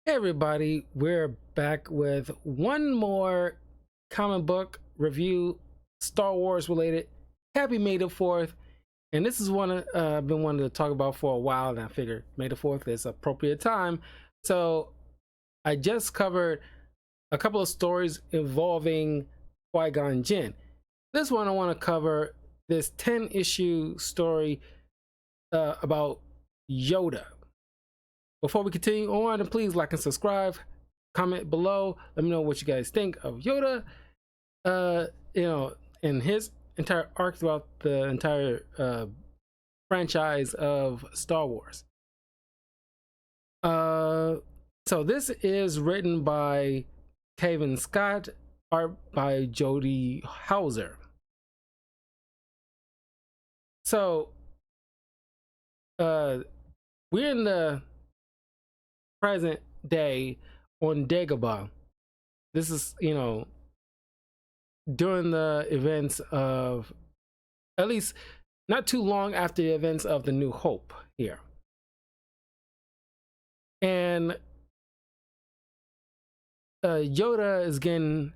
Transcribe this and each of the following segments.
Hey everybody, we're back with one more comic book review, Star Wars related. Happy May the 4th. And this is one I've been wanting to talk about for a while, and I figured May the 4th is appropriate time. So I just covered a couple of stories involving Qui-Gon Jinn. This one I want to cover this 10-issue story about Yoda. Before we continue on, please like and subscribe, comment below, let me know what you guys think of Yoda, and his entire arc throughout the entire franchise of Star Wars. So this is written by Cavan Scott, art by Jody Hauser. So we're in the present day on Dagobah. This is, during the events of, at least not too long after the events of the New Hope here. And Yoda is getting,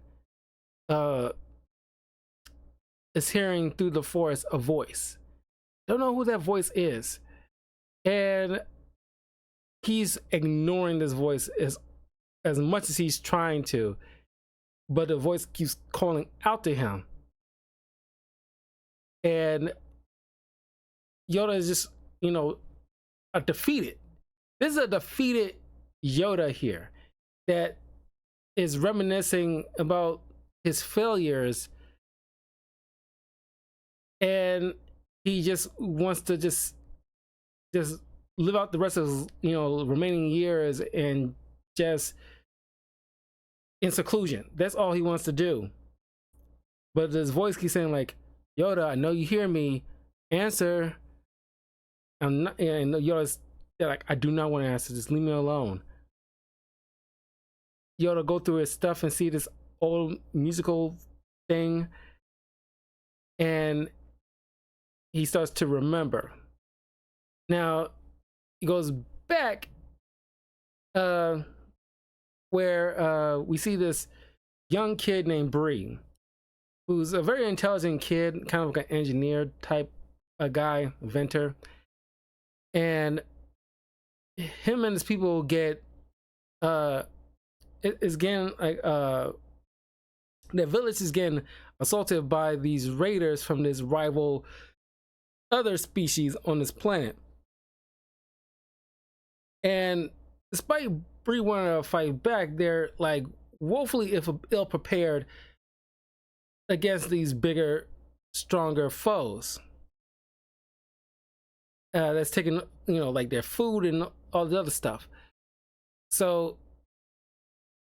is hearing through the forest a voice. Don't know who that voice is. And he's ignoring this voice as much as he's trying to, but the voice keeps calling out to him. And Yoda is just, a defeated. This is a defeated Yoda here that is reminiscing about his failures, and he just wants to just live out the rest of his, remaining years and just in seclusion. That's all he wants to do. But his voice keeps saying, like, Yoda, I know you hear me. Answer. I'm not. And Yoda's like, I do not want to answer. Just leave me alone. Yoda go through his stuff and see this old musical thing, and he starts to remember. Now he goes back where we see this young kid named Bree, who's a very intelligent kid, kind of like an engineer type a guy, inventor. And him and his people get it's getting like their village is getting assaulted by these raiders from this rival other species on this planet. And despite Bree wanting to fight back, they're like woefully ill prepared against these bigger, stronger foes. That's taking, like their food and all the other stuff. So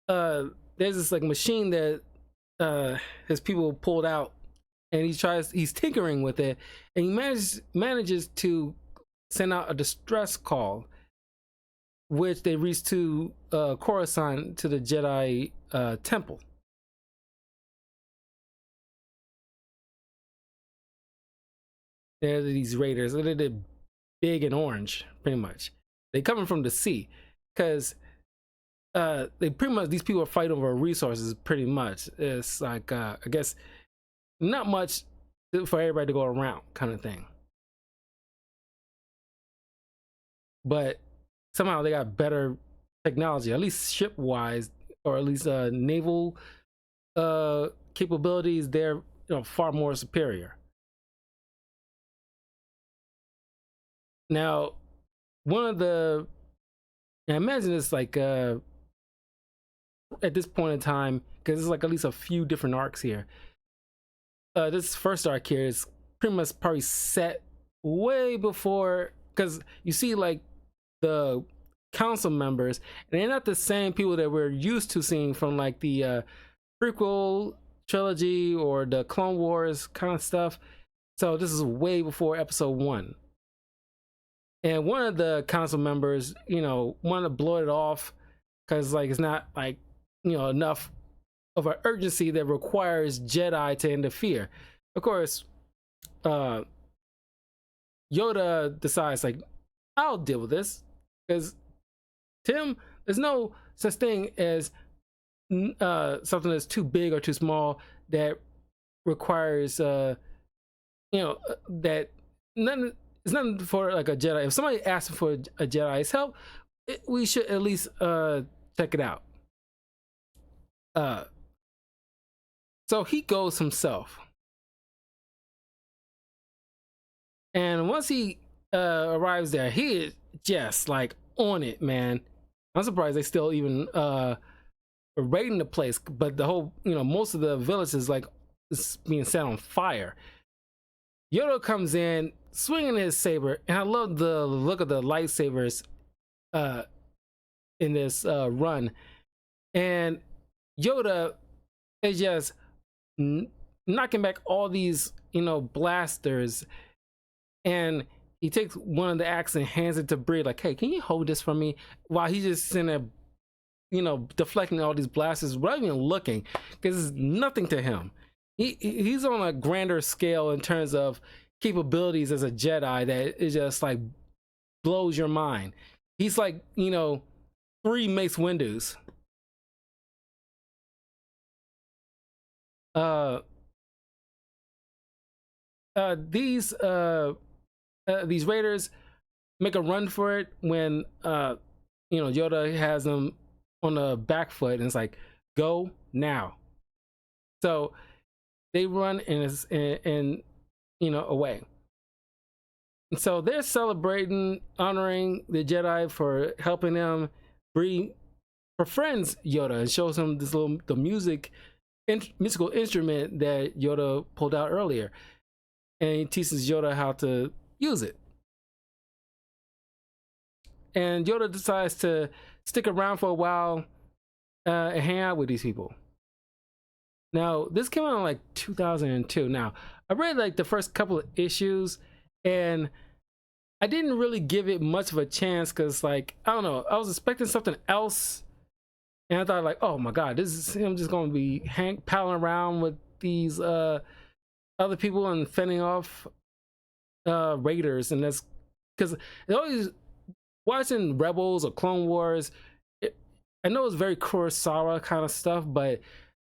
there's this like machine that his people pulled out, and he's tinkering with it, and he manages to send out a distress call, which they reach to Coruscant, to the Jedi temple. There are these raiders. They're big and orange, pretty much. They coming from the sea, because they pretty much, these people are fighting over resources. Pretty much, it's like I guess not much for everybody to go around, kind of thing. But somehow they got better technology, at least ship wise, or at least naval capabilities. They're far more superior. Now, one of the, I imagine it's like at this point in time, because it's like at least a few different arcs here. This first arc here is pretty much probably set way before, because you see like the council members, and they're not the same people that we're used to seeing from like the prequel trilogy or the Clone Wars kind of stuff. So this is way before episode 1. And one of the council members, wanted to blow it off because like it's not like enough of an urgency that requires Jedi to interfere. Of course, Yoda decides like, I'll deal with this, because to him there's no such thing as something that's too big or too small that requires that none. It's nothing for like a Jedi. If somebody asks for a Jedi's help, we should at least check it out. Uh, so he goes himself, and once he arrives there, he is just like on it, man. I'm surprised they still even raiding the place, but the whole, most of the village is like it's being set on fire. Yoda comes in swinging his saber, and I love the look of the lightsabers in this run. And Yoda is just knocking back all these, blasters, and he takes one of the axes and hands it to Bree, like, "Hey, can you hold this for me?" While he's just sitting there, deflecting all these blasters without even looking, because it's nothing to him. He's on a grander scale in terms of capabilities as a Jedi that is just like blows your mind. He's like, 3 Mace Windows. These raiders make a run for it when Yoda has them on the back foot, and it's like, go now. So they run and away. And so they're celebrating, honoring the Jedi for helping them. Bree befriends Yoda and shows him the musical instrument that Yoda pulled out earlier, and he teaches Yoda how to use it. And Yoda decides to stick around for a while and hang out with these people. Now, this came out in like 2002. Now, I read like the first couple of issues, and I didn't really give it much of a chance because, like, I don't know, I was expecting something else, and I thought, like, oh my god, this is him just going to be palling around with these other people and fending off raiders, and that's because it always watching Rebels or Clone Wars. I know it's very Kurosawa kind of stuff, but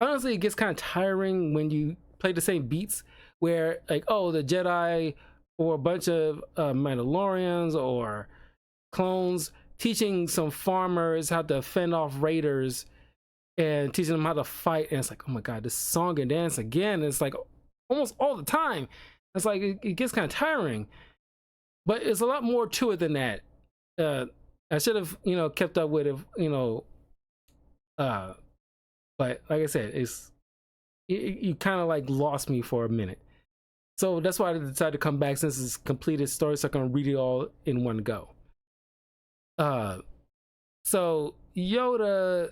honestly, it gets kind of tiring when you play the same beats where, like, oh, the Jedi or a bunch of Mandalorians or clones teaching some farmers how to fend off raiders and teaching them how to fight. And it's like, oh my god, this song and dance again. It's like almost all the time. It's like it gets kind of tiring. But it's a lot more to it than that. I should have, kept up with it, but like I said, you kind of like lost me for a minute. So that's why I decided to come back since it's completed story, so I can read it all in one go. So Yoda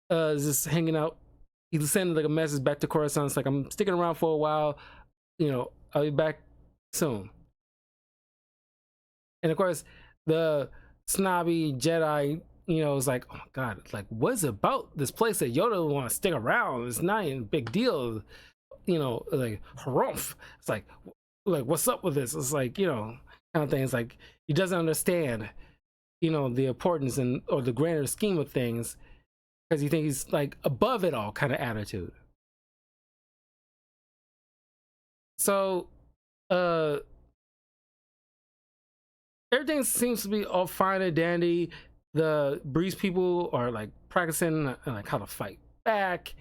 is just hanging out. He's sending like a message back to Coruscant. It's like, I'm sticking around for a while. I'll be back soon. And of course, the snobby Jedi, is like, oh my god, like, what is it about this place that Yoda want to stick around? It's not a big deal, like harumph. It's like what's up with this? It's like, kind of thing. It's like he doesn't understand, the importance or the grander scheme of things, because he thinks he's like above it all kind of attitude. So everything seems to be all fine and dandy. The Breeze people are like practicing like how to fight back.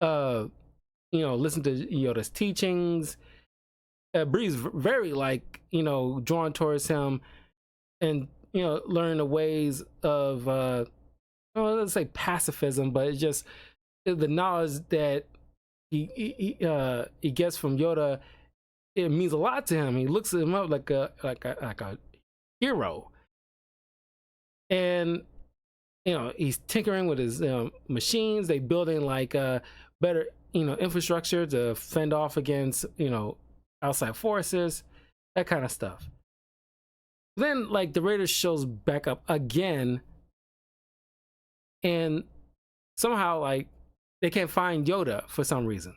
Listen to Yoda's teachings. Breeze very like drawn towards him, and learn the ways of let's say pacifism, but it's just the knowledge that he gets from Yoda. It means a lot to him. He looks at him up like a hero, and he's tinkering with his machines. They building like better infrastructure to fend off against outside forces, that kind of stuff. Then like the Raiders shows back up again, and somehow like they can't find Yoda for some reason,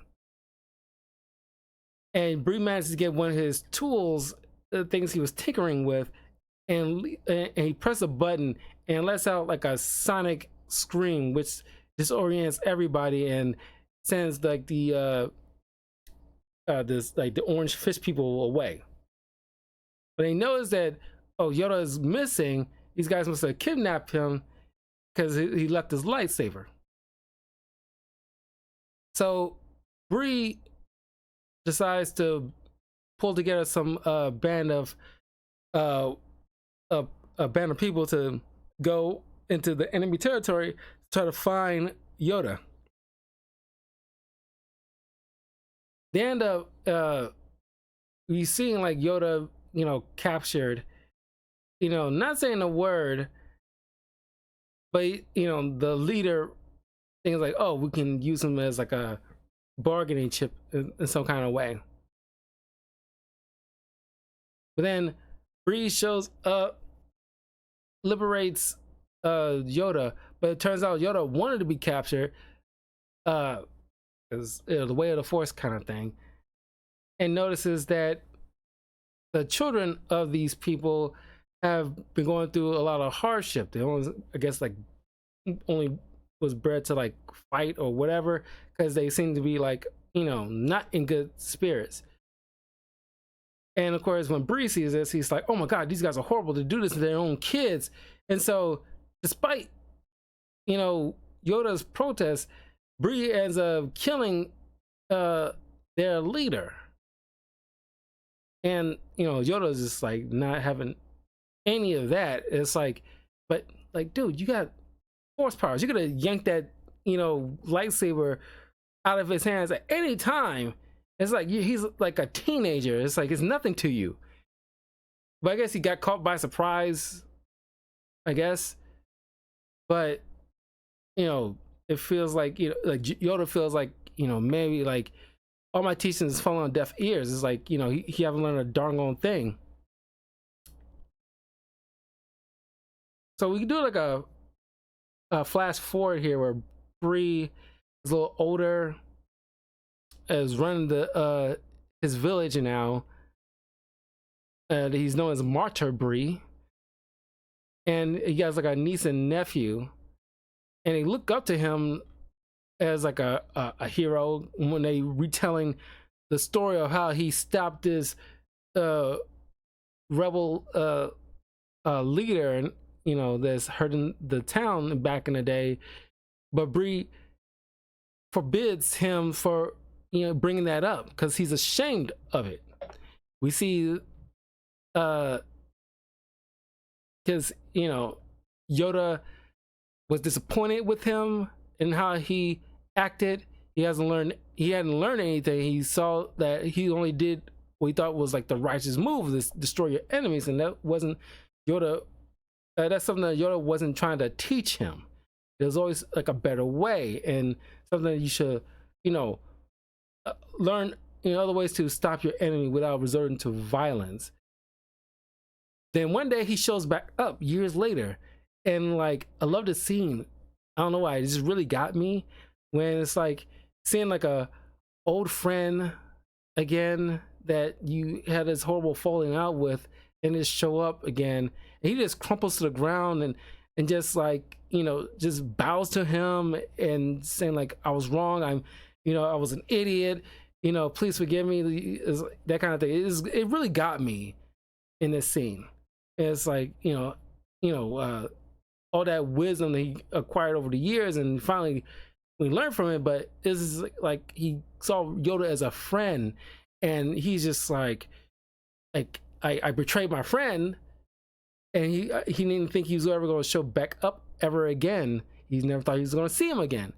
and Bree manages to get one of his tools, the things he was tinkering with, and he presses a button and lets out like a sonic scream, which disorients everybody and sends like this like the orange fish people away. But they notice that, oh, Yoda is missing. These guys must have kidnapped him because he left his lightsaber. So Bree decides to pull together some band of a band of people to go into the enemy territory to try to find Yoda. They end up we seeing like Yoda, captured, not saying a word, but the leader thinks like, oh, we can use him as like a bargaining chip in some kind of way. But then Bree shows up, liberates Yoda, but it turns out Yoda wanted to be captured because the way of the force kind of thing, and notices that the children of these people have been going through a lot of hardship. They only, I guess, like only was bred to like fight or whatever, because they seem to be like, not in good spirits. And of course, when Bree sees this, he's like, oh my God, these guys are horrible to do this to their own kids. And so despite, Yoda's protest, Bree ends up killing their leader. And, Yoda's just like not having any of that. It's like, but like, dude, you got force powers. You could have yanked that, lightsaber out of his hands at any time. It's like he's like a teenager. It's like it's nothing to you. But I guess he got caught by surprise, I guess. But it feels like like Yoda feels like maybe like all my teachings falling on deaf ears. It's like he haven't learned a darn on thing. So we can do like a flash forward here where Bree is a little older, is running the his village now. He's known as Martyr Bree, and he has like a niece and nephew, and they look up to him as like a hero when they retelling the story of how he stopped this rebel leader, and that's hurting the town back in the day. But Bree forbids him for bringing that up because he's ashamed of it. We see because Yoda was disappointed with him and how he acted. He hadn't learned anything. He saw that he only did what he thought was like the righteous move, this destroy your enemies, and that wasn't Yoda. That's something that Yoda wasn't trying to teach him. There's always like a better way, and something that you should learn other ways to stop your enemy without resorting to violence. Then one day he shows back up years later, and like I love the scene. I don't know why, it just really got me when it's like seeing like a old friend again that you had this horrible falling out with, and just show up again, and he just crumples to the ground and just like just bows to him and saying like, I was wrong, I was an idiot, please forgive me, that kind of thing. It really got me in this scene. It's like all that wisdom that he acquired over the years, and finally we learned from it. But this is like he saw Yoda as a friend, and he's just like I betrayed my friend, and he didn't think he was ever going to show back up ever again. He never thought he was going to see him again.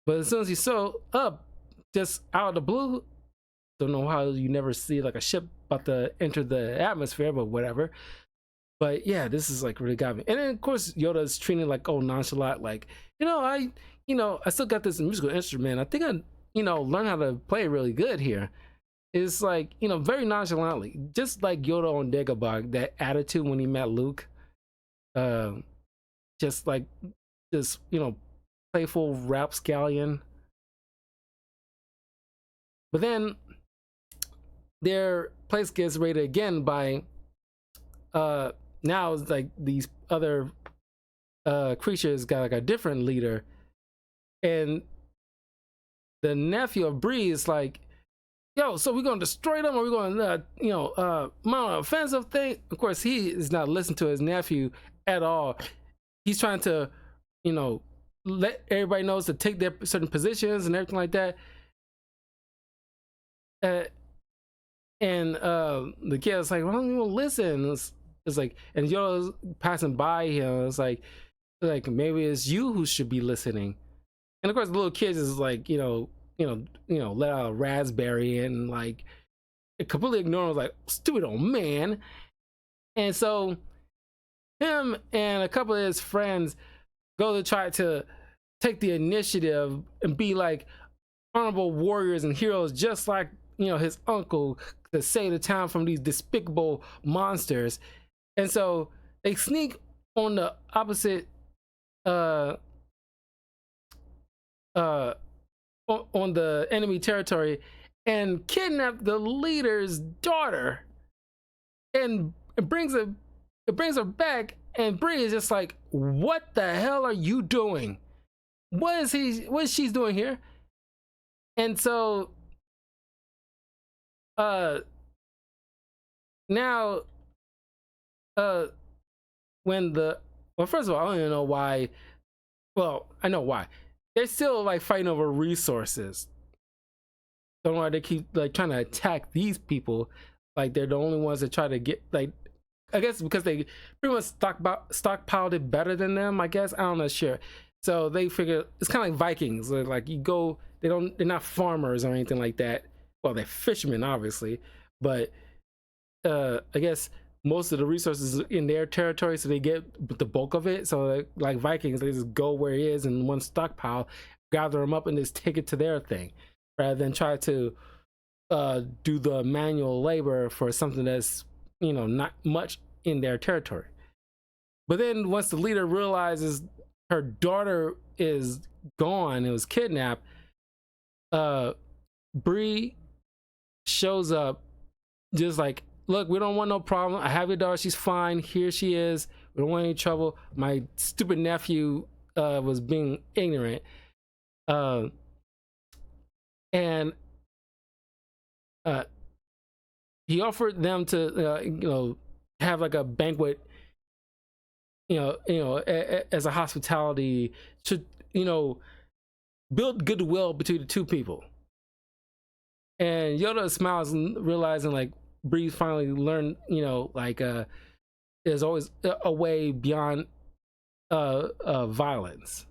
But as soon as he saw up, just out of the blue, don't know how you never see like a ship about to enter the atmosphere, but whatever. But yeah, this is like really got me. And then of course Yoda's treating like nonchalant, like I still got this musical instrument. I think I learned how to play it really good here. It's like very nonchalantly, just like Yoda on Dagobah, that attitude when he met Luke, just like this playful rapscallion. But then their place gets raided again by now it's like these other creatures got like a different leader, and the nephew of Bree is like, yo, so we're gonna destroy them, or we're gonna mount an offensive thing. Of course, he is not listening to his nephew at all. He's trying to, let everybody knows to take their certain positions and everything like that. And the kid was like, "Well, I don't even listen." It's like, and Yoda's passing by him. It's like maybe it's you who should be listening. And of course, the little kid is like, let out a raspberry and like completely ignore him, like stupid old man. And so him and a couple of his friends go to try to take the initiative and be like honorable warriors and heroes, just like his uncle, to save the town from these despicable monsters. And so they sneak on the opposite on the enemy territory and kidnap the leader's daughter, and it brings her back, and Bree is just like, what the hell are you doing? What is she doing here? And so now when first of all, I don't even know why. Well, I know why. They're still like fighting over resources. Don't know why they keep like trying to attack these people. Like they're the only ones that try to get, like, I guess because they pretty much stockpiled it better than them, I guess. I don't know, sure. So they figure it's kind of like Vikings. Like you go, they're not farmers or anything like that. Well, they're fishermen, obviously, but I guess most of the resources in their territory, so they get the bulk of it. So like Vikings, they just go where it is in one stockpile, gather them up, and just take it to their thing, rather than try to do the manual labor for something that's not much in their territory. But then once the leader realizes her daughter is gone, it was kidnapped, Bree shows up just like, look, we don't want no problem. I have your daughter. She's fine. Here she is. We don't want any trouble. My stupid nephew was being ignorant. And he offered them to, have like a banquet, as a hospitality to, build goodwill between the two people. And Yoda smiles, realizing like Bree finally learned, there's always a way beyond violence.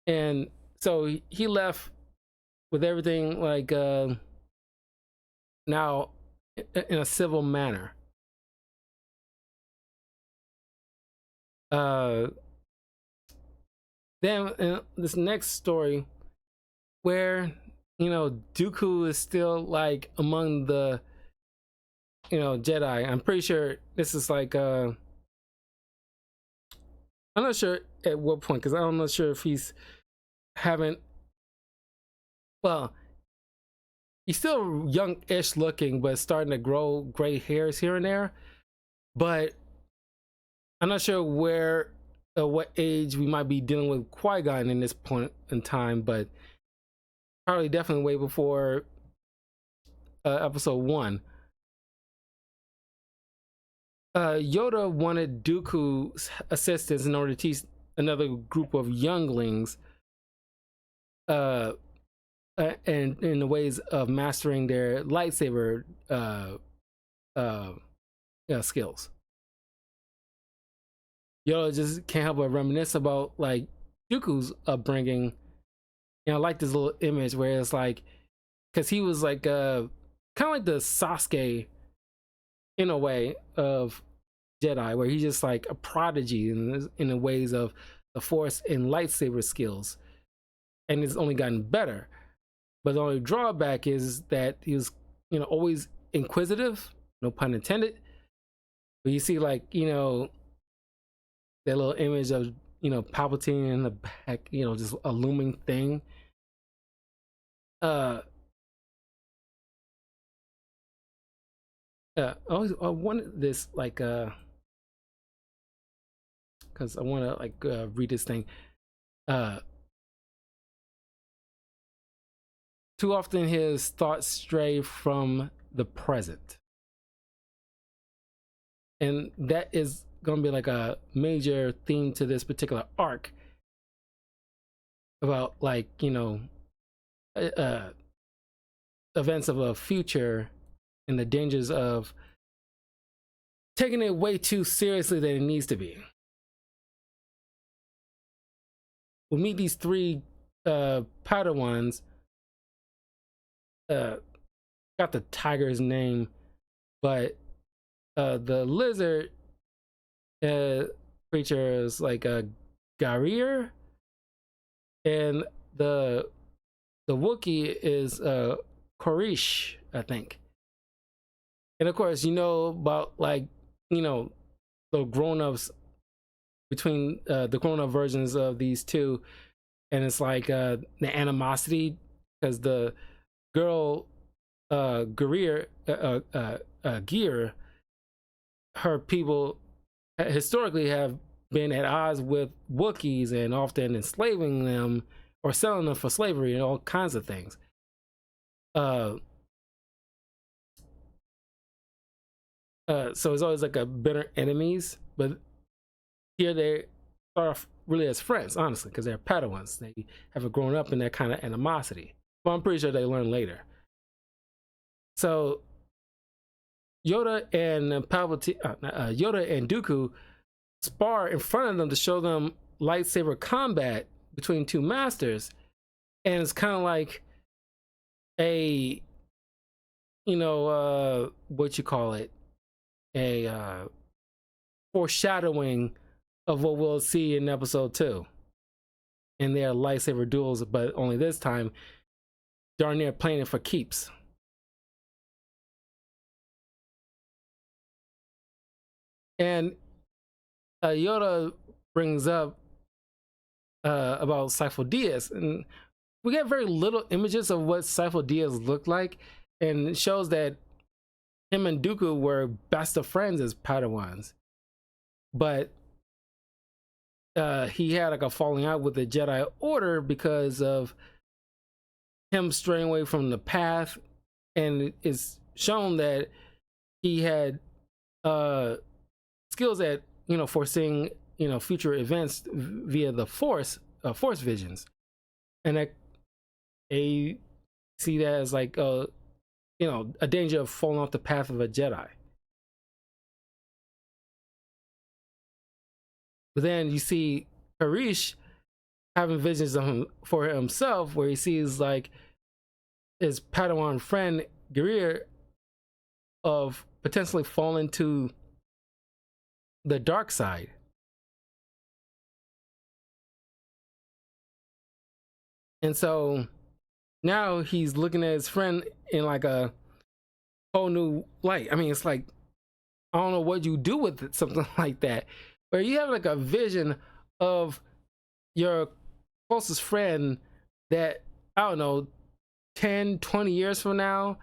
And so he left with everything like now in a civil manner. Then in this next story, where Dooku is still like among the Jedi. I'm pretty sure this is like I'm not sure at what point, because I'm not sure if he's haven't, well, he's still young-ish looking, but starting to grow gray hairs here and there. But I'm not sure where what age we might be dealing with Qui-Gon in this point in time, but probably definitely way before episode 1. Yoda wanted Dooku's assistance in order to teach another group of younglings and in the ways of mastering their lightsaber skills. Yoda just can't help but reminisce about like Dooku's upbringing. I like this little image where it's like, because he was like kind of like the Sasuke in a way of Jedi, where he's just like a prodigy in the ways of the Force and lightsaber skills, and it's only gotten better. But the only drawback is that he was, always inquisitive, no pun intended. But you see, like, that little image of Palpatine in the back, just a looming thing. I wanted this like because I want to like read this thing. Uh, Too often his thoughts stray from the present, and that is going to be like a major theme to this particular arc about like uh, uh, events of a future and the dangers of taking it way too seriously than it needs to be. We'll meet these three Padawans. Uh, got the tiger's name, but the lizard creature is like a Garir, and the Wookiee is Korish, I think. And of course, you know about like the grown-ups between the grown-up versions of these two, and it's like the animosity because the girl Gear, her people historically have been at odds with Wookiees and often enslaving them or selling them for slavery and all kinds of things. So it's always like a bitter enemies, but here they start off really as friends, honestly, because they're Padawans. They haven't grown up in that kind of animosity. But I'm pretty sure they learn later. So Yoda and Yoda and Dooku spar in front of them to show them lightsaber combat between two masters, and it's kind of like a what you call it, a foreshadowing of what we'll see in episode 2 in their lightsaber duels, but only this time darn near playing it for keeps. And Yoda brings up about Sifo Dyas, and we get very little images of what Sifo Dyas looked like, and it shows that him and Dooku were best of friends as Padawans, but he had like a falling out with the Jedi Order because of him straying away from the path, and it's shown that he had skills at foreseeing future events via the force visions, and they see that as like a danger of falling off the path of a Jedi. But then you see Harish having visions of him for himself, where he sees like his Padawan friend Greer of potentially falling to the dark side. And so now he's looking at his friend in like a whole new light. I mean, it's like, I don't know what you do with it, something like that, where you have like a vision of your closest friend that, I don't know, 10, 20 years from now,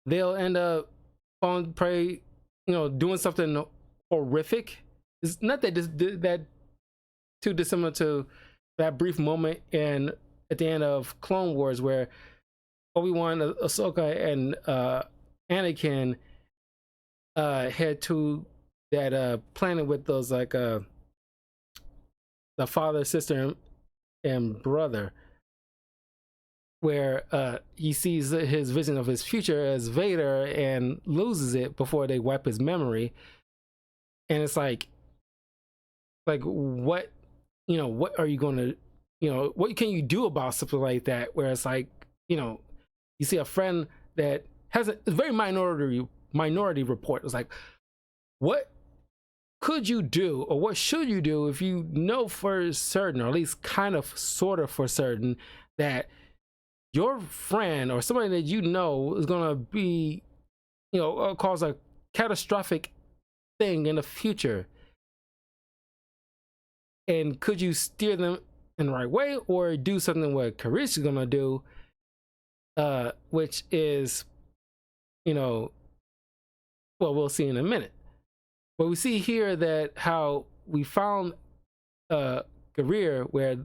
they'll end up on prey, doing something horrific. It's not that that too dissimilar to that brief moment at the end of Clone Wars where Obi-Wan, Ahsoka, and Anakin head to that planet with those like the father, sister, and brother, where he sees his vision of his future as Vader and loses it before they wipe his memory. And it's like what what are you going to what can you do about something like that, where it's like you see a friend that has a very minority report. It's like, what could you do, or what should you do if you know for certain, or at least kind of sort of for certain, that your friend or somebody that is going to be cause a catastrophic thing in the future? And could you steer them in the right way, or do something what Karish is gonna do, which is well, we'll see in a minute. But we see here that how we found Garir, where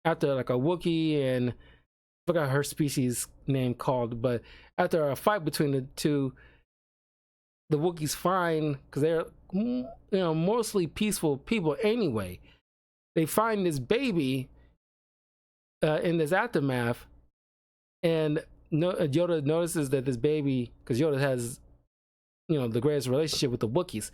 after like a Wookiee and I forgot her species name called, but after a fight between the two, the Wookiees find, because they're mostly peaceful people anyway, they find this baby in this aftermath, and Yoda notices that this baby, because Yoda has the greatest relationship with the Wookiees.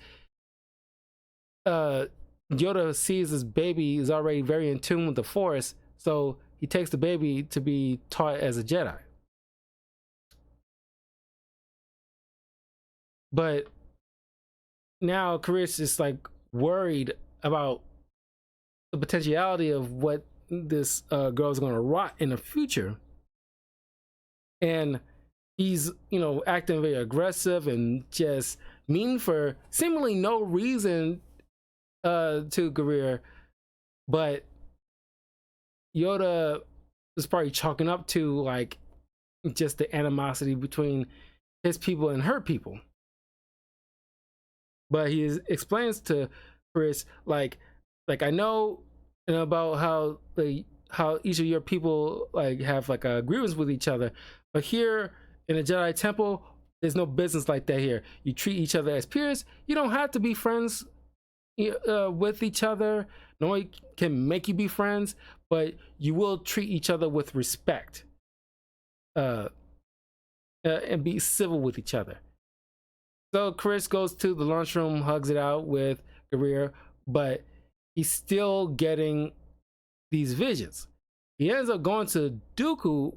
Yoda sees this baby is already very in tune with the Force, so he takes the baby to be taught as a Jedi. But now Caris is like worried about the potentiality of what this girl is going to rot in the future, and he's acting very aggressive and just mean for seemingly no reason to Garir, but Yoda is probably chalking up to like just the animosity between his people and her people. But he explains to Chris like I know about how each of your people like have like a grievance with each other, but here in the Jedi Temple, there's no business like that here. You treat each other as peers. You don't have to be friends with each other. No one can make you be friends, but you will treat each other with respect and be civil with each other. So Chris goes to the lunchroom, hugs it out with Garir, but he's still getting these visions. He ends up going to Dooku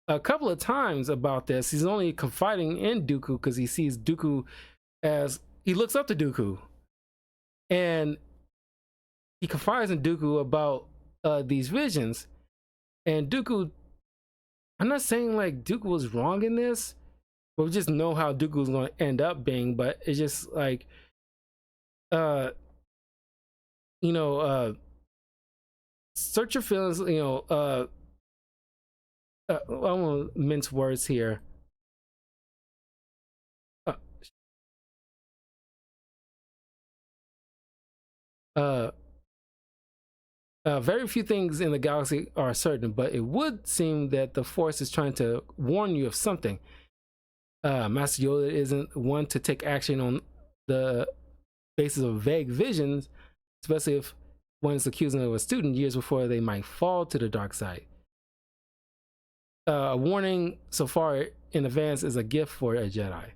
a couple of times about this. He's only confiding in Dooku because he sees Dooku as he looks up to Dooku, and he confides in Dooku about these visions. And Dooku, I'm not saying like Dooku was wrong in this, but we just know how Dooku is going to end up being. But it's just like, search your feelings. I won't mince words here. Very few things in the galaxy are certain, but it would seem that the Force is trying to warn you of something. Master Yoda isn't one to take action on the basis of vague visions, especially if one is accusing of a student years before they might fall to the dark side. A warning so far in advance is a gift for a Jedi.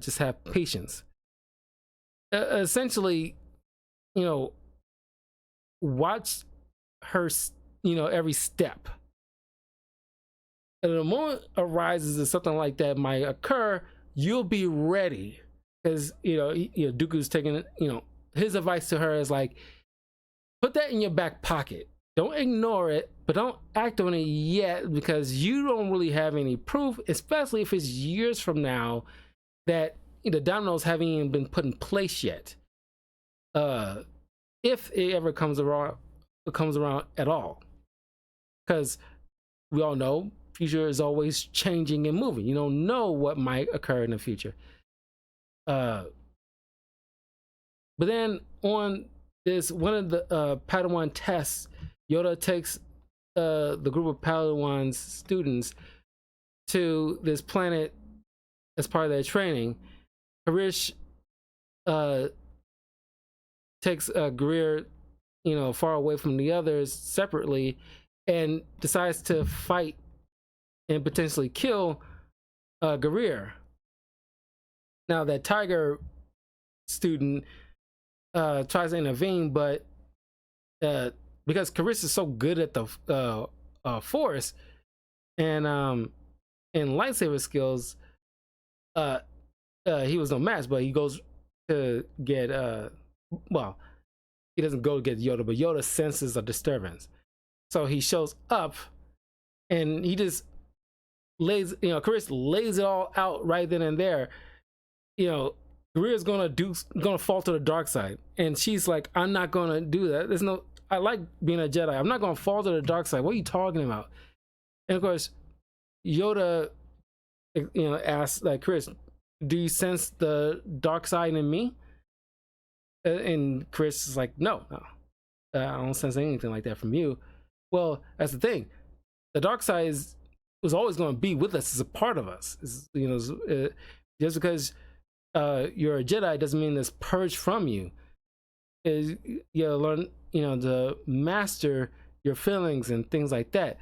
Just have patience. Essentially, watch her, every step. And the moment arises that something like that might occur, you'll be ready. Because, Dooku's taking, his advice to her is like, put that in your back pocket. Don't ignore it, but don't act on it yet because you don't really have any proof, especially if it's years from now that the dominoes haven't even been put in place yet. If it ever comes around at all. Because we all know future is always changing and moving. You don't know what might occur in the future. But then on this one of the Padawan tests, Yoda takes the group of Padawan students to this planet as part of their training. Harish takes Greer, far away from the others separately, and decides to fight and potentially kill Greer. Now that Tiger student tries to intervene, but because Carissa is so good at the Force and lightsaber skills, he was no match. But he goes to get he doesn't go to get Yoda, but Yoda senses a disturbance, so he shows up and he just lays, Chris lays it all out right then and there. Greer's gonna fall to the dark side, and she's like, I'm not gonna do that. I like being a Jedi. I'm not gonna fall to the dark side. What are you talking about? And of course, Yoda, asks like, Chris, do you sense the dark side in me? And Chris is like, no, I don't sense anything like that from you. Well, that's the thing. The dark side was always going to be with us as a part of us. Just because you're a Jedi doesn't mean it's purged from you. Is you learn, to master your feelings and things like that.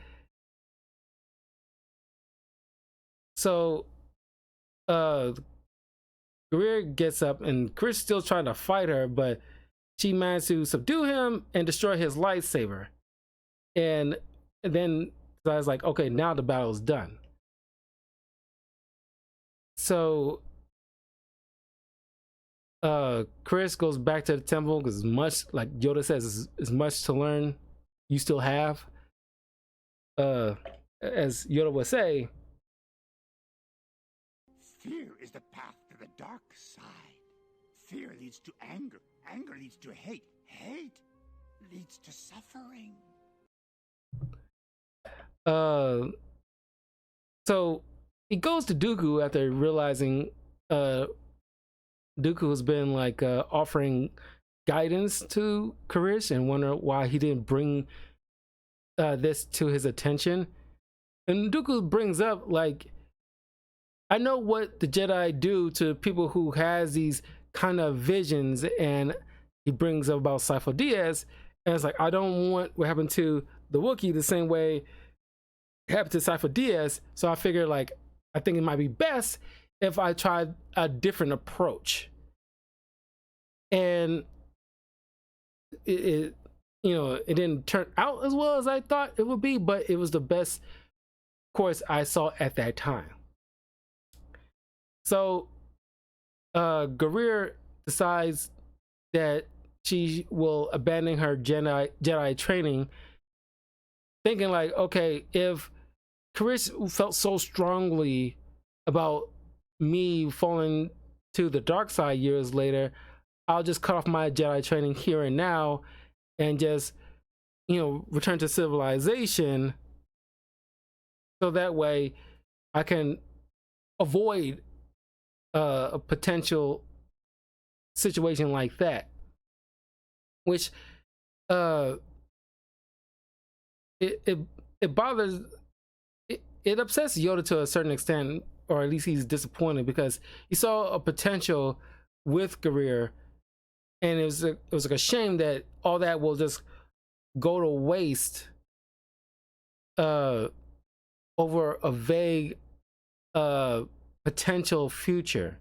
So, Greer gets up and Chris still trying to fight her, but she managed to subdue him and destroy his lightsaber. And then I was like, okay, now the battle's done. So Chris goes back to the temple because much, like Yoda says, is much to learn you still have. As Yoda would say, fear is the path to the dark side. Fear leads to anger. Anger leads to hate. Hate leads to suffering. So he goes to Dooku after realizing Dooku has been like offering guidance to Karish and wonder why he didn't bring this to his attention. And Dooku brings up, like, I know what the Jedi do to people who has these kind of visions, and he brings up about Sifo Dyas, and it's like, I don't want what happened to the Wookiee the same way it happened to Sifo Dyas. So I figure, like, I think it might be best if I tried a different approach. And it didn't turn out as well as I thought it would be, but it was the best course I saw at that time. So Greer decides that she will abandon her Jedi training, thinking like, okay, if Chris felt so strongly about me falling to the dark side years later, I'll just cut off my Jedi training here and now and just, return to civilization, so that way I can avoid a potential situation like that. Which it bothers, it upsets Yoda to a certain extent, or at least he's disappointed because he saw a potential with Greer, and it was like a shame that all that will just go to waste over a vague potential future,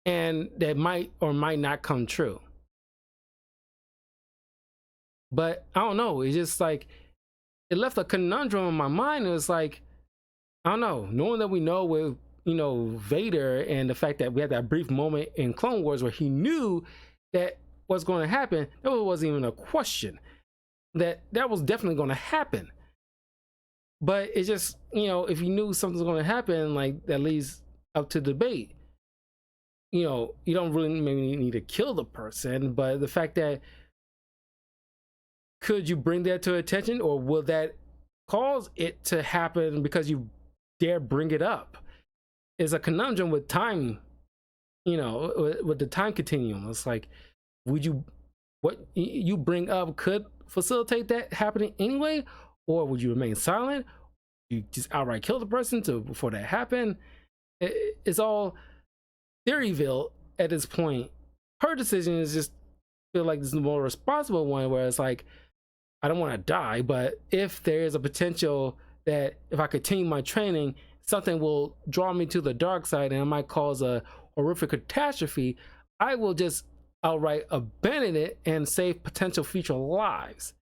and that might or might not come true. But I don't know, it's just like it left a conundrum in my mind. It was like, I don't know, knowing that we know with Vader, and the fact that we had that brief moment in Clone Wars where he knew that what's going to happen, that wasn't even a question, that was definitely going to happen. But it's just, if you knew something's going to happen, like, that leads up to debate. You don't really maybe need to kill the person, but the fact that, could you bring that to attention, or will that cause it to happen because you dare bring it up, is a conundrum with time, with the time continuum. It's like, would you, what you bring up could facilitate that happening anyway, or would you remain silent? You just outright kill the person before that happened? It's all Theoryville at this point. Her decision is just feel like this is the more responsible one, where it's like, I don't want to die, but if there is a potential that if I continue my training, something will draw me to the dark side and it might cause a horrific catastrophe, I will just outright abandon it and save potential future lives.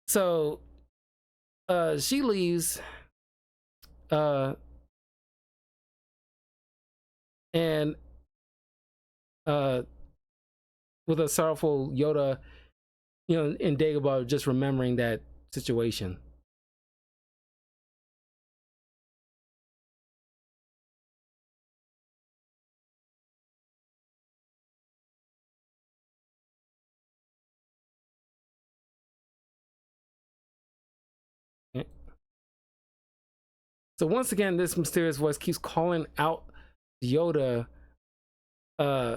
So she leaves, and with a sorrowful Yoda, in Dagobah, just remembering that situation. So once again, this mysterious voice keeps calling out Yoda. Uh,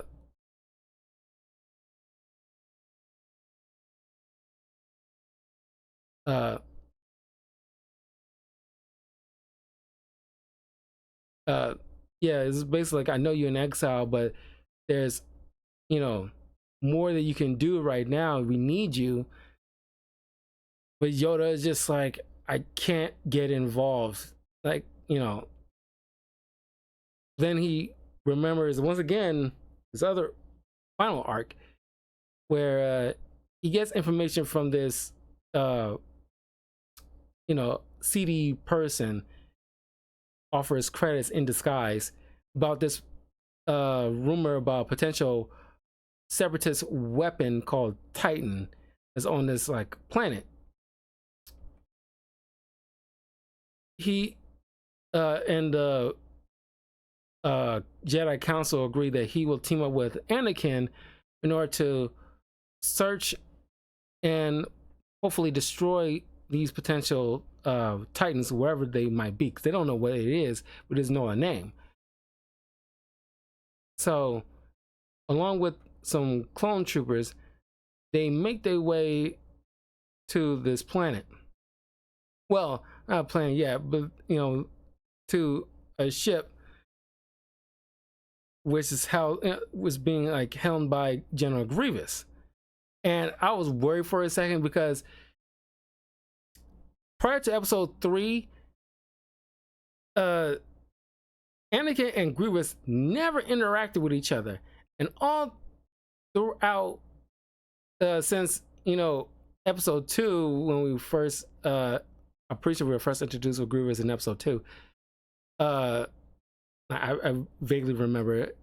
uh, uh, yeah, it's basically like, I know you're in exile, but there's, you know, more that you can do right now. We need you. But Yoda is just like, I can't get involved. Like, then he remembers once again his other final arc where he gets information from this seedy person, offers credits in disguise about this rumor about potential separatist weapon called Titan is on this like planet. He and the Jedi Council agreed that he will team up with Anakin in order to search and hopefully destroy these potential Titans wherever they might be, because they don't know what it is, but just know a name. So, along with some clone troopers, they make their way to this planet. Well, not a planet yet, but to a ship which is how was being like helmed by General Grievous. And I was worried for a second because prior to episode 3, Anakin and Grievous never interacted with each other, and all throughout since episode 2, when we first I'm pretty sure we were first introduced with Grievous in episode 2. I vaguely remember it.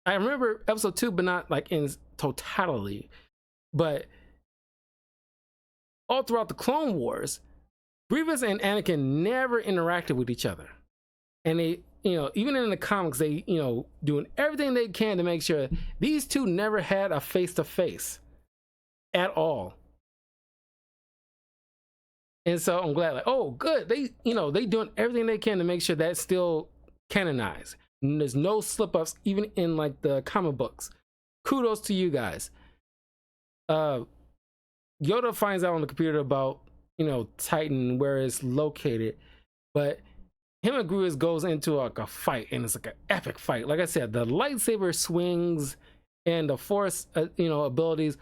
I remember episode 2, but not like in totality. But all throughout the Clone Wars, Grievous and Anakin never interacted with each other, and they, even in the comics, they, doing everything they can to make sure these two never had a face-to-face at all. And so I'm glad, like, oh, good, they doing everything they can to make sure that's still canonized. And there's no slip-ups, even in like the comic books. Kudos to you guys. Yoda finds out on the computer about Titan, where it's located, but him and Grievous goes into like a fight, and it's like an epic fight. Like I said, the lightsaber swings and the Force abilities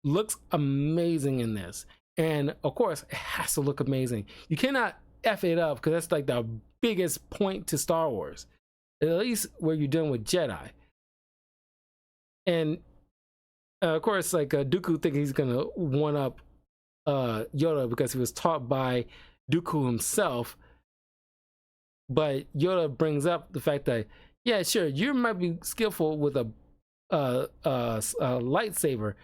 looks amazing in this. And of course, it has to look amazing. You cannot F it up, because that's like the biggest point to Star Wars, at least where you're dealing with Jedi. And of course, like Dooku thinks he's gonna one up Yoda because he was taught by Dooku himself. But Yoda brings up the fact that, yeah, sure, you might be skillful with a lightsaber,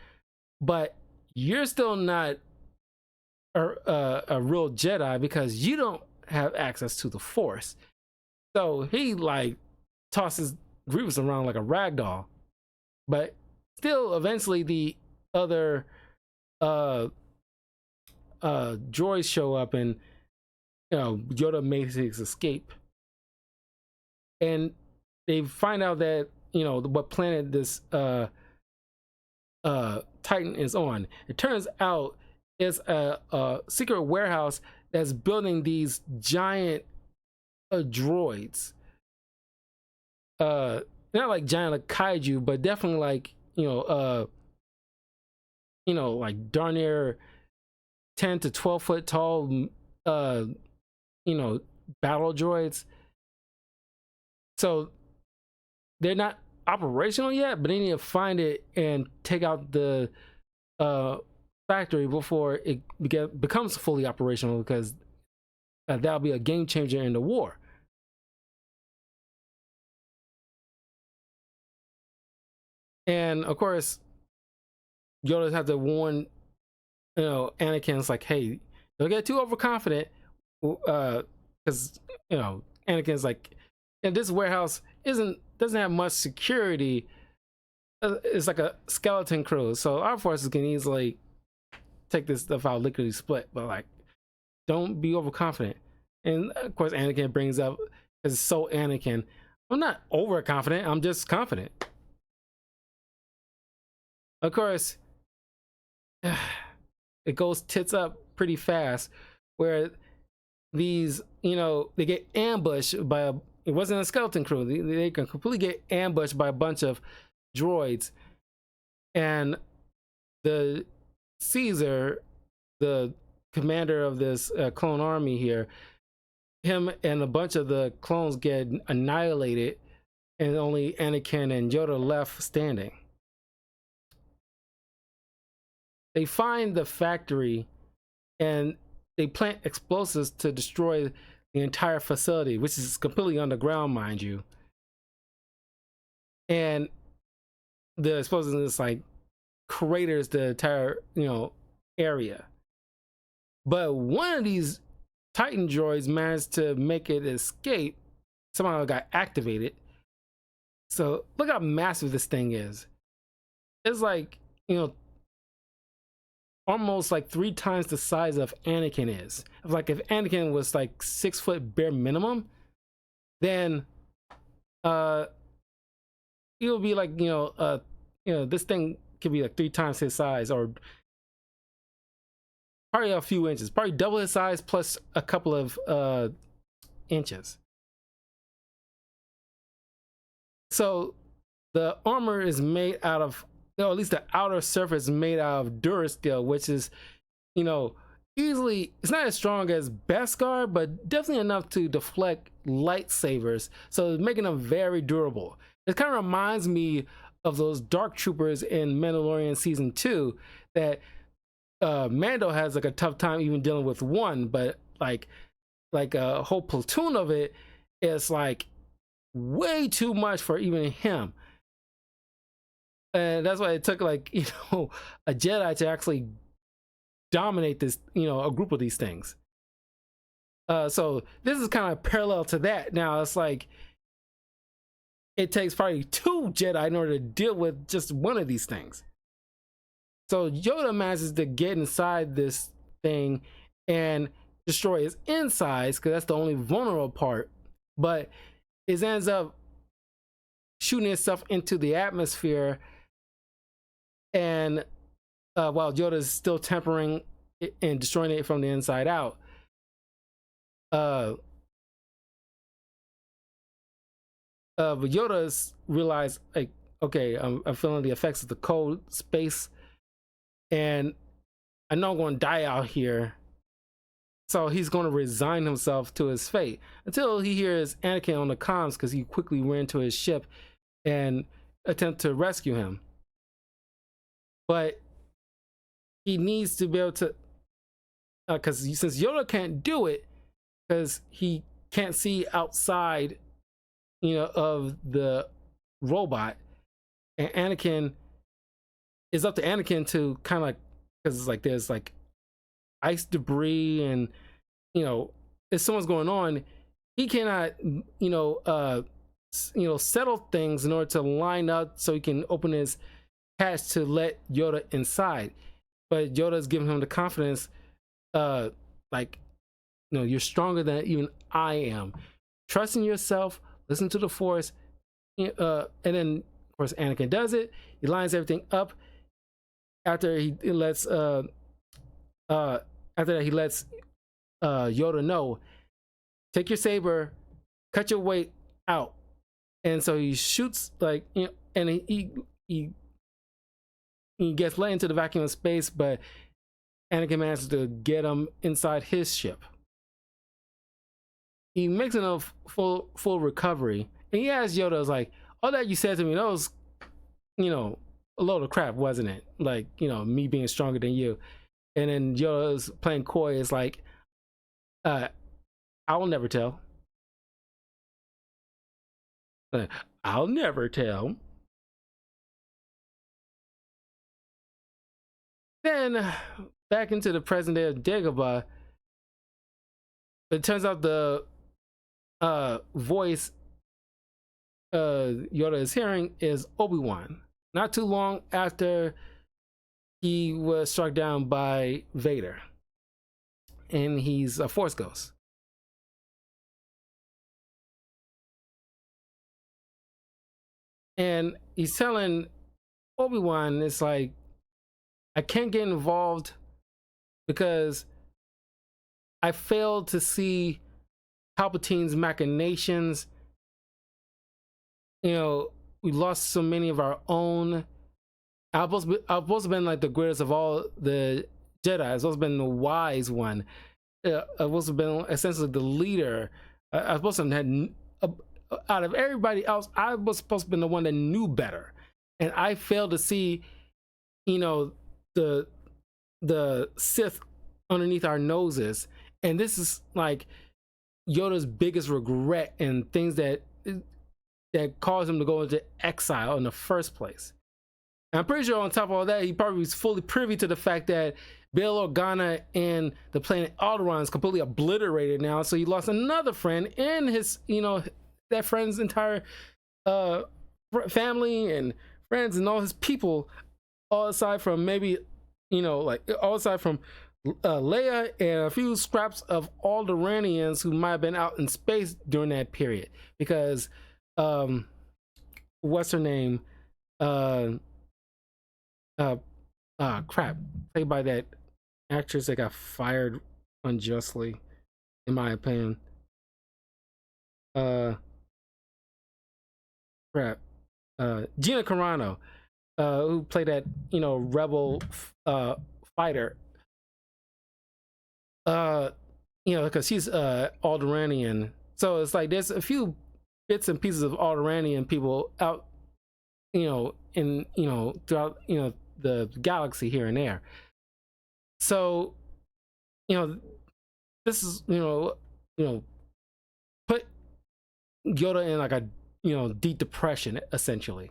but you're still not a real Jedi because you don't have access to the Force. So he like tosses Grievous around like a rag doll. But still, eventually the other droids show up, and Yoda makes his escape. And they find out that what planet this Titan is on. It turns out it's a secret warehouse that's building these giant droids. Not like giant like kaiju, but definitely like like darn near 10 to 12 foot tall battle droids. So they're not operational yet, but they need to find it and take out the factory before it becomes fully operational, because that'll be a game changer in the war. And of course, Yoda's have to warn Anakin's like, hey, don't get too overconfident, because Anakin's like, this warehouse doesn't have much security. It's like a skeleton crew, so our forces can easily take this stuff out lickety split. But like, don't be overconfident. And of course, Anakin brings up, because it's so Anakin, I'm not overconfident, I'm just confident. Of course, it goes tits up pretty fast, where these, they get ambushed by it wasn't a skeleton crew. They can completely get ambushed by a bunch of droids. And the Caesar, the commander of this clone army here, him and a bunch of the clones get annihilated, and only Anakin and Yoda left standing. They find the factory and they plant explosives to destroy the entire facility, which is completely underground, mind you. And the explosives is like craters the entire, area. But one of these Titan droids managed to make it escape. Somehow it got activated. So look how massive this thing is. It's like, almost like 3 times the size of Anakin is. Like if Anakin was like 6 foot bare minimum, then it would be like, this thing could be like 3 times his size, or probably a few inches, probably double his size plus a couple of inches. So the armor is made out of, at least the outer surface is made out of Durasteel, which is, easily, it's not as strong as Beskar, but definitely enough to deflect lightsabers. So making them very durable. It kind of reminds me of those dark troopers in Mandalorian season 2 that Mando has like a tough time even dealing with one, but like a whole platoon of it is like way too much for even him. And that's why it took like, a Jedi to actually dominate this, a group of these things. So this is kind of parallel to that. Now it's like it takes probably 2 Jedi in order to deal with just one of these things. So Yoda manages to get inside this thing and destroy its insides, because that's the only vulnerable part. But it ends up shooting itself into the atmosphere, and while Yoda is still tempering it and destroying it from the inside out. But Yoda's realized, like, okay, I'm feeling the effects of the cold space, and I know I'm going to die out here. So he's going to resign himself to his fate until he hears Anakin on the comms, because he quickly ran to his ship and attempt to rescue him. But he needs to be able to, because since Yoda can't do it, because he can't see outside, of the robot, and Anakin, it's up to Anakin to kind of, because it's like there's like ice debris, and if someone's going on, he cannot settle things in order to line up so he can open his hatch to let Yoda inside. But Yoda's giving him the confidence, like, you're stronger than even I am. Trust in yourself, listen to the Force. And then of course Anakin does it. He lines everything up. After he lets Yoda know, take your saber, cut your weight out. And so he shoots, like, and he gets let into the vacuum of space, but Anakin manages to get him inside his ship. He makes enough full recovery, and he asks Yoda, was like, all that you said to me, that was, a load of crap, wasn't it? Like, me being stronger than you. And then Yoda's playing coy, is like, I will never tell. I'll never tell. Then back into the present day of Dagobah, it turns out the voice Yoda is hearing is Obi-Wan. Not too long after he was struck down by Vader, and he's a Force ghost. and he's telling Obi-Wan, it's like, I can't get involved because I failed to see Palpatine's machinations. You know, we lost so many of our own. I've supposed to been like the greatest of all the Jedi. I've supposed to been the wise one. I've supposed to been essentially the leader. I was supposed to have had, out of everybody else, I was supposed to be the one that knew better, and I failed to see, you know, the Sith underneath our noses. And this is like Yoda's biggest regret and things that caused him to go into exile in the first place. And I'm pretty sure on top of all that, he probably was fully privy to the fact that Bail Organa and the planet Alderaan is completely obliterated now. So he lost another friend and his, you know, that friend's entire family and friends and all his people, all aside from maybe, you know, like all aside from Leia and a few scraps of Alderaanians who might have been out in space during that period. Because what's her name? Crap, played by that actress that got fired unjustly, in my opinion. Crap. Gina Carano, who played that, you know, rebel fighter. You know, because she's Alderaanian, so it's like there's a few bits and pieces of Alderaanian people out, you know, in, you know, throughout, you know, the galaxy here and there. So, you know, this is, you know, put Yoda in like a, you know, deep depression essentially.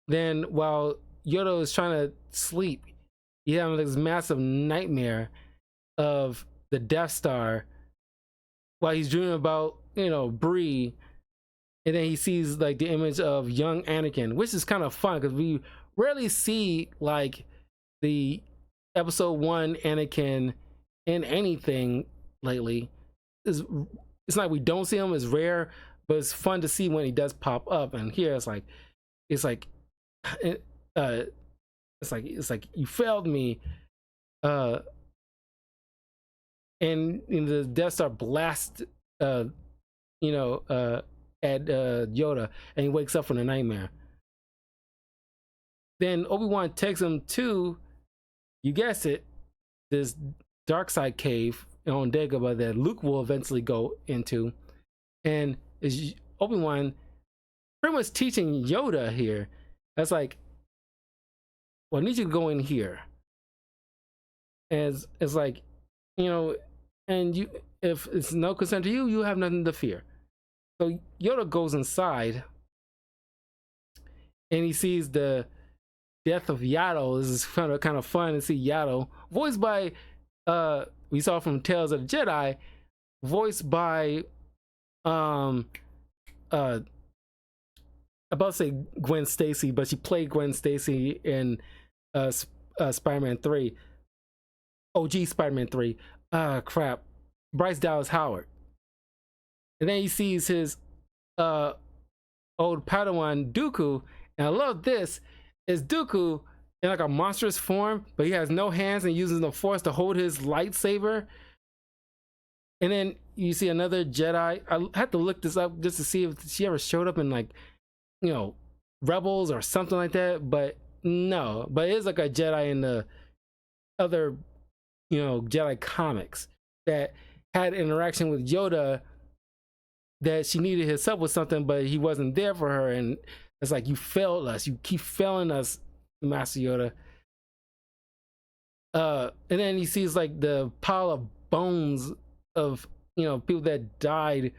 Then while Yoda is trying to sleep, you have this massive nightmare of the Death Star while he's dreaming about, you know, Bree. And then he sees like the image of young Anakin, which is kind of fun because we rarely see like the episode 1 Anakin in anything lately. It's not like we don't see him, it's rare, but it's fun to see when he does pop up. And here it's like it's like you failed me, and the Death Star blast you know, at Yoda, and he wakes up from the nightmare. Then Obi-Wan takes him to, you guess it, this dark side cave on Dagobah that Luke will eventually go into, and is Obi-Wan pretty much teaching Yoda here. That's like, well, I need you to go in here. As it's like, you know, and you, if it's no concern to you, you have nothing to fear. So Yoda goes inside and he sees the death of Yaddle. This is kind of fun to see Yaddle, voiced by we saw from Tales of the Jedi, voiced by about to say Gwen Stacy, but she played Gwen Stacy in Spider-Man 3, OG Spider-Man 3. Crap, Bryce Dallas Howard. And then he sees his old Padawan Dooku, and I love this, is Dooku in like a monstrous form, but he has no hands and uses the Force to hold his lightsaber. And then you see another Jedi. I had to look this up just to see if she ever showed up in like, you know, Rebels or something like that, but no. But it is like a Jedi in the other, you know, Jedi comics that had interaction with Yoda, that she needed his help with something, but he wasn't there for her. And it's like, you failed us. You keep failing us, Master Yoda. And then he sees like the pile of bones of, you know, people that died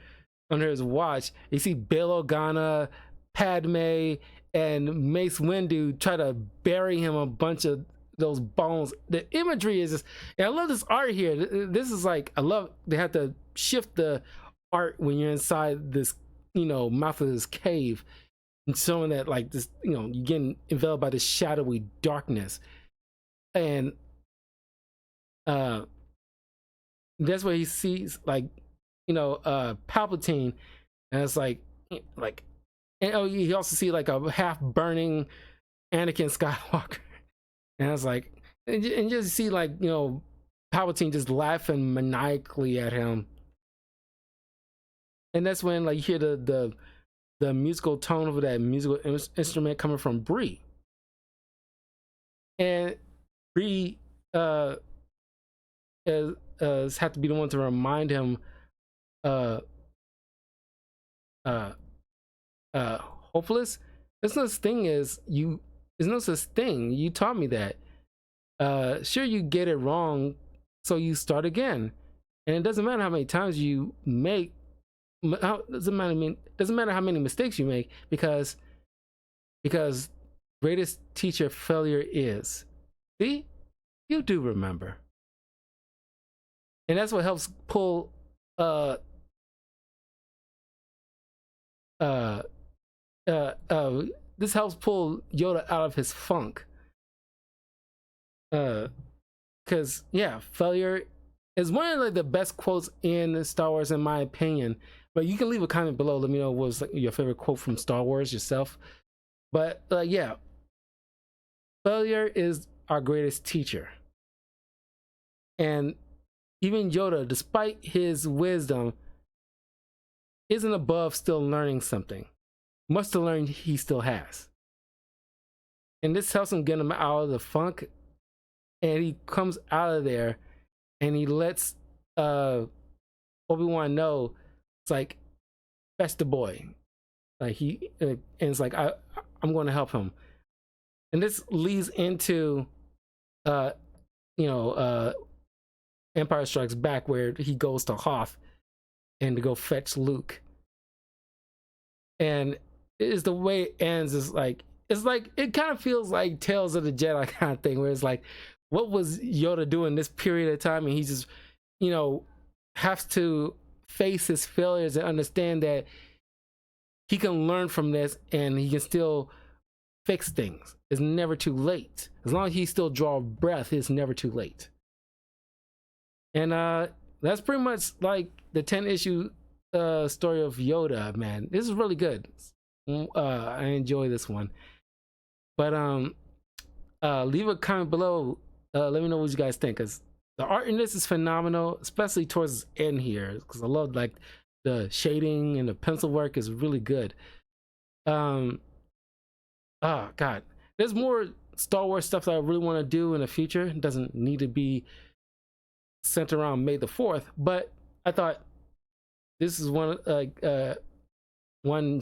under his watch. You see Bail Organa, Padme, and Mace Windu try to bury him a bunch of those bones. The imagery is just, and I love this art here. This is like, I love, they have to shift the art when you're inside this, you know, mouth of this cave, and showing that like this, you know, you're getting enveloped by this shadowy darkness. And that's where he sees like, you know, Palpatine, and it's like, and oh, you also see like a half burning Anakin Skywalker, and it's like, and just see like, you know, Palpatine just laughing maniacally at him, and that's when like you hear the musical tone of that musical instrument coming from Bree, and Bree uh, have to be the one to remind him, uh, uh, hopeless. There's no such thing as you. There's no such thing. You taught me that. Sure, you get it wrong, so you start again, and it doesn't matter how many times you make. Doesn't matter how many mistakes you make, because greatest teacher failure is. See, you do remember, and that's what helps pull uh uh this helps pull Yoda out of his funk. Because yeah, failure is one of like the best quotes in Star Wars, in my opinion. But you can leave a comment below. Let me know what was like your favorite quote from Star Wars yourself. But yeah, failure is our greatest teacher, and even Yoda, despite his wisdom, isn't above still learning something. Much to learn he still has, and this helps him get him out of the funk. And he comes out of there, and he lets Obi-Wan know, it's like, that's the boy. Like and it's like, I'm going to help him. And this leads into you know, Empire Strikes Back, where he goes to Hoth and to go fetch Luke. And is the way it ends is like, it's like, it kind of feels like Tales of the Jedi kind of thing, where it's like, what was Yoda doing this period of time? And he just, you know, has to face his failures and understand that he can learn from this and he can still fix things. It's never too late. As long as he still draw breath, it's never too late. And that's pretty much like the 10-issue story of Yoda, man. This is really good. I enjoy this one. But leave a comment below. Let me know what you guys think, because the art in this is phenomenal, especially towards the end here, because I love like the shading and the pencil work is really good. Oh god, there's more Star Wars stuff that I really want to do in the future. It doesn't need to be centered around May the 4th, but I thought this is one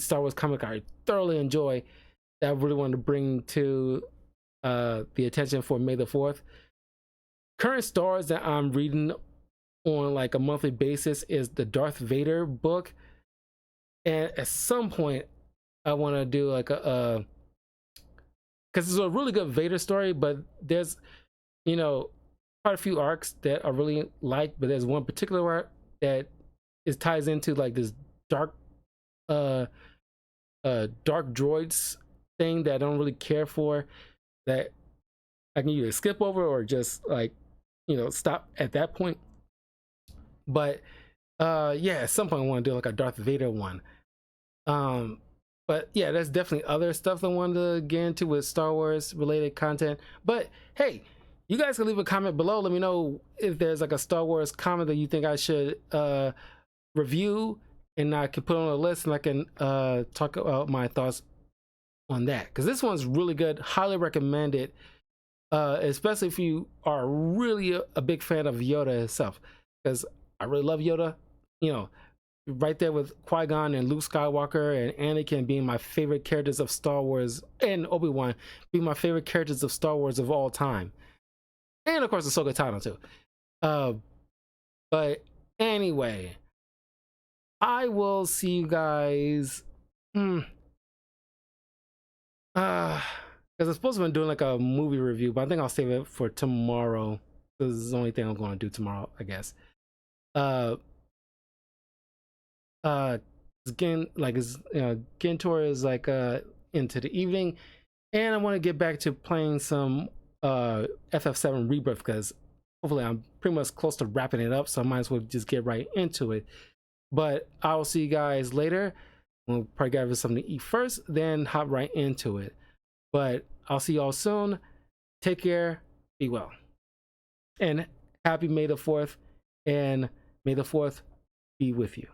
Star Wars comic I thoroughly enjoy that I really wanted to bring to the attention for May the 4th. Current stars that I'm reading on like a monthly basis is the Darth Vader book, and at some point I want to do like a because it's a really good Vader story, but there's, you know, quite a few arcs that I really like, but there's one particular arc that ties into like this dark dark droids thing that I don't really care for, that I can either skip over or just like, you know, stop at that point. But yeah, at some point I want to do like a Darth Vader one. But yeah, there's definitely other stuff I wanted to get into with Star Wars related content. But hey, you guys can leave a comment below. Let me know if there's like a Star Wars comic that you think I should review, and I can put on a list, and I can talk about my thoughts on that, because this one's really good. Highly recommend it, especially if you are really a big fan of Yoda himself, because I really love Yoda. You know, right there with Qui-Gon and Luke Skywalker and Anakin being my favorite characters of Star Wars, and Obi-Wan being my favorite characters of Star Wars of all time, and of course Ahsoka Tano too. But anyway, I will see you guys. Because I'm supposed to be doing like a movie review, but I think I'll save it for tomorrow. This is the only thing I'm going to do tomorrow, I guess. Again, like, getting towards like into the evening, and I want to get back to playing some FF7 Rebirth, because hopefully I'm pretty much close to wrapping it up, so I might as well just get right into it. But I will see you guys later. We'll probably grab something to eat first, then hop right into it. But I'll see y'all soon. Take care. Be well. And happy May the 4th. And May the 4th be with you.